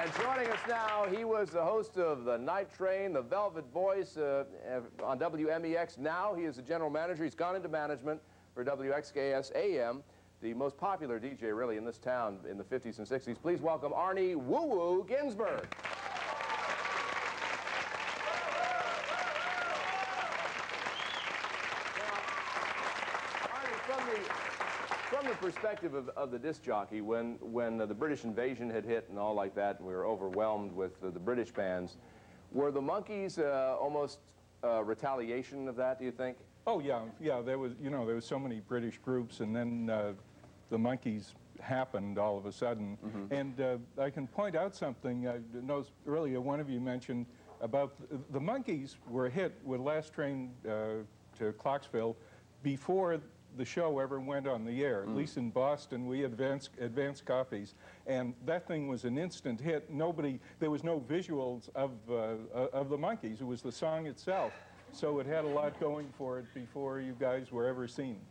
And joining us now, he was the host of The Night Train, The Velvet Voice on WMEX. Now he is the general manager. He's gone into management for WXKS AM, the most popular DJ really in this town in the 50s and 60s. Please welcome Arnie Woo Woo Ginsberg. From the perspective of the disc jockey, when the British invasion had hit and all like that, and we were overwhelmed with the British bands, were the Monkees almost retaliation of that, do you think? Oh, yeah. Yeah, there was so many British groups, and then the Monkees happened all of a sudden. Mm-hmm. And I can point out something. I noticed earlier one of you mentioned about the Monkees were hit with Last Train to Clarksville before the show ever went on the air. At least in Boston, we had advanced copies, and that thing was an instant hit. There was no visuals of the Monkees. It was the song itself, so it had a lot going for it before you guys were ever seen.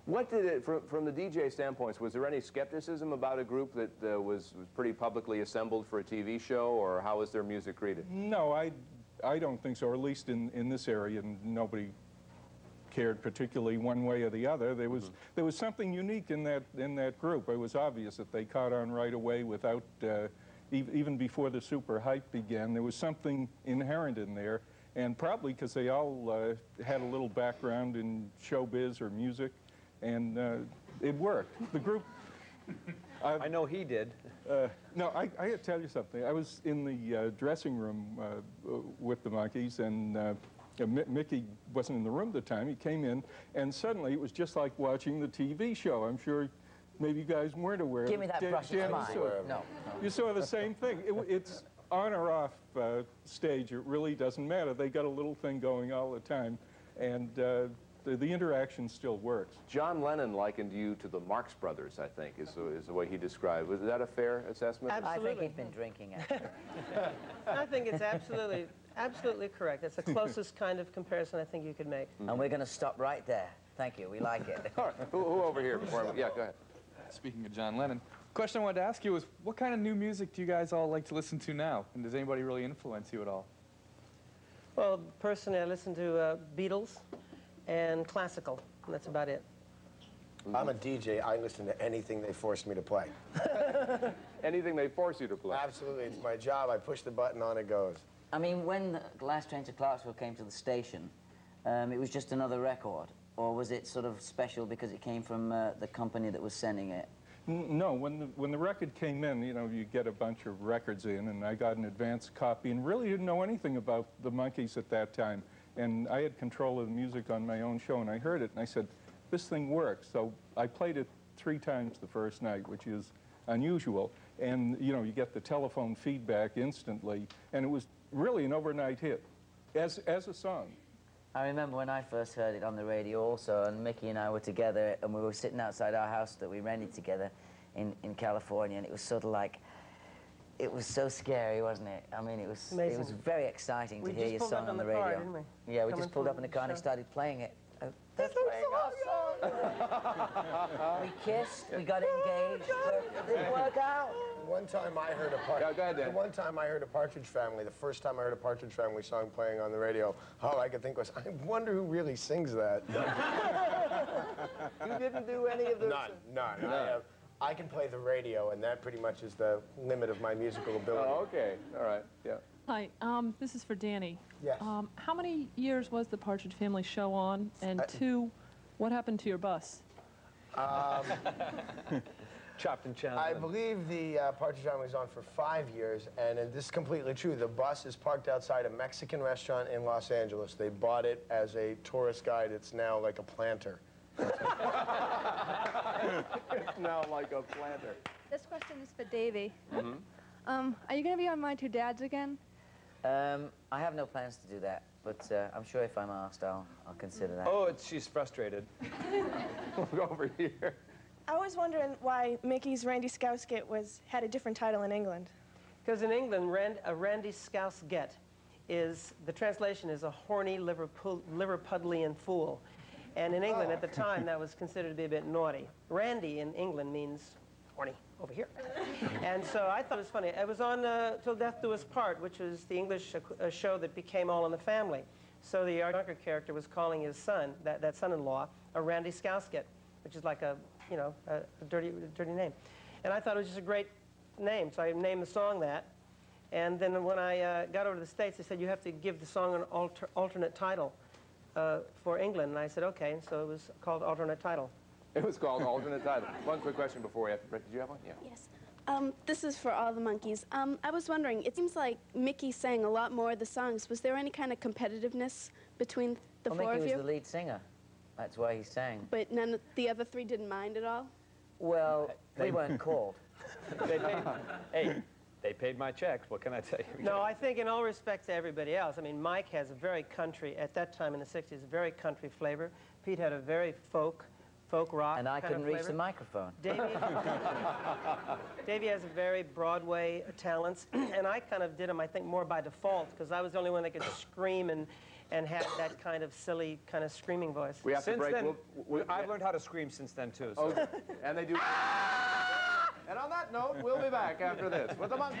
What did it, from the DJ standpoint, was there any skepticism about a group that was pretty publicly assembled for a TV show, or how was their music greeted? No, I don't think so, or at least in this area, nobody cared particularly one way or the other. There was something unique in that group. It was obvious that they caught on right away without even before the super hype began. There was something inherent in there, and probably because they all had a little background in showbiz or music, and it worked. The group. I know he did. No, I got to tell you something. I was in the dressing room with the Monkees, and Mickey wasn't in the room at the time. He came in, and suddenly it was just like watching the TV show. I'm sure maybe you guys weren't aware. Give me that brush. No. You saw the same thing. It's on or off stage. It really doesn't matter. They got a little thing going all the time, and the interaction still works. John Lennon likened you to the Marx Brothers, I think, is the way he described. Was that a fair assessment? Absolutely. I think he'd been drinking, actually. I think it's absolutely correct. It's the closest kind of comparison I think you could make. And we're going to stop right there. Thank you. We like it. All right. Who over here? Yeah, go ahead. Speaking of John Lennon, the question I wanted to ask you was, what kind of new music do you guys all like to listen to now? And does anybody really influence you at all? Well, personally, I listen to Beatles and classical, and that's about it. I'm a DJ. I listen to anything they force me to play. Anything they force you to play? Absolutely. It's my job. I push the button, on it goes. I mean, when the Last Train to Clarksville came to the station, it was just another record, or was it sort of special because it came from the company that was sending it? No, when the record came in, you get a bunch of records in, and I got an advance copy and really didn't know anything about the Monkees at that time. And I had control of the music on my own show, and I heard it, and I said, this thing works. So I played it 3 times the first night, which is unusual. And, you get the telephone feedback instantly, and it was really an overnight hit, as a song. I remember when I first heard it on the radio also, and Mickey and I were together, and we were sitting outside our house that we rented together in California, and it was sort of like, it was so scary, wasn't it? I mean, it was very exciting to hear your song on the radio. Car, didn't we? Yeah, we just pulled up in the car and he started playing it. That's playing our song! We kissed, we got engaged, but it didn't work out. One time I heard one time I heard a Partridge Family, the first time I heard a Partridge Family song playing on the radio, all I could think was, I wonder who really sings that. You didn't do any of this? None. I can play the radio, and that pretty much is the limit of my musical ability. Oh, okay. All right. Yeah. Hi. This is for Danny. Yes. How many years was the Partridge Family show on? And 2, what happened to your bus? Chopped and challenged. I believe the Partridge Family was on for 5 years, and this is completely true. The bus is parked outside a Mexican restaurant in Los Angeles. They bought it as a tourist guide. It's now like a planter. It's now like a planter. This question is for Davey. Are you going to be on My Two Dads again? I have no plans to do that, but I'm sure if I'm asked, I'll consider that. Oh, she's frustrated. We'll go over here. I was wondering why Mickey's Randy Scousket had a different title in England. Because in England, a Randy Scousget is, the translation is a horny Liverpudlian fool. And in England at the time, that was considered to be a bit naughty. Randy in England means horny, over here. And so I thought it was funny. It was on Till Death Do Us Part, which was the English show that became All in the Family. So the Art Dunker character was calling his son, that son-in-law, a Randy Scousket, which is like a, you know, a dirty name. And I thought it was just a great name, so I named the song that. And then when I got over to the States, they said, you have to give the song an alternate title for England. And I said, okay, and so it was called Alternate Title. It was called Alternate Title. One quick question before we have to break. Did you have one? Yeah. Yes. This is for all the Monkees. I was wondering, it seems like Mickey sang a lot more of the songs. Was there any kind of competitiveness between the four of you? Mickey was the lead singer. That's why he sang. But none of the other three didn't mind at all? Well, they weren't called. They paid my checks. What can I tell you? No, I think in all respect to everybody else, I mean, Mike has a very country, at that time in the 60s, a very country flavor. Pete had a very folk rock And I kind couldn't of reach flavor. the microphone. Davey has a very Broadway talents, and I kind of did them, I think, more by default, because I was the only one that could scream and have that kind of silly, kind of screaming voice. We have to break. Then, I've learned how to scream since then, too. So. Okay. And they do. And on that note, we'll be back after this with the Monkees.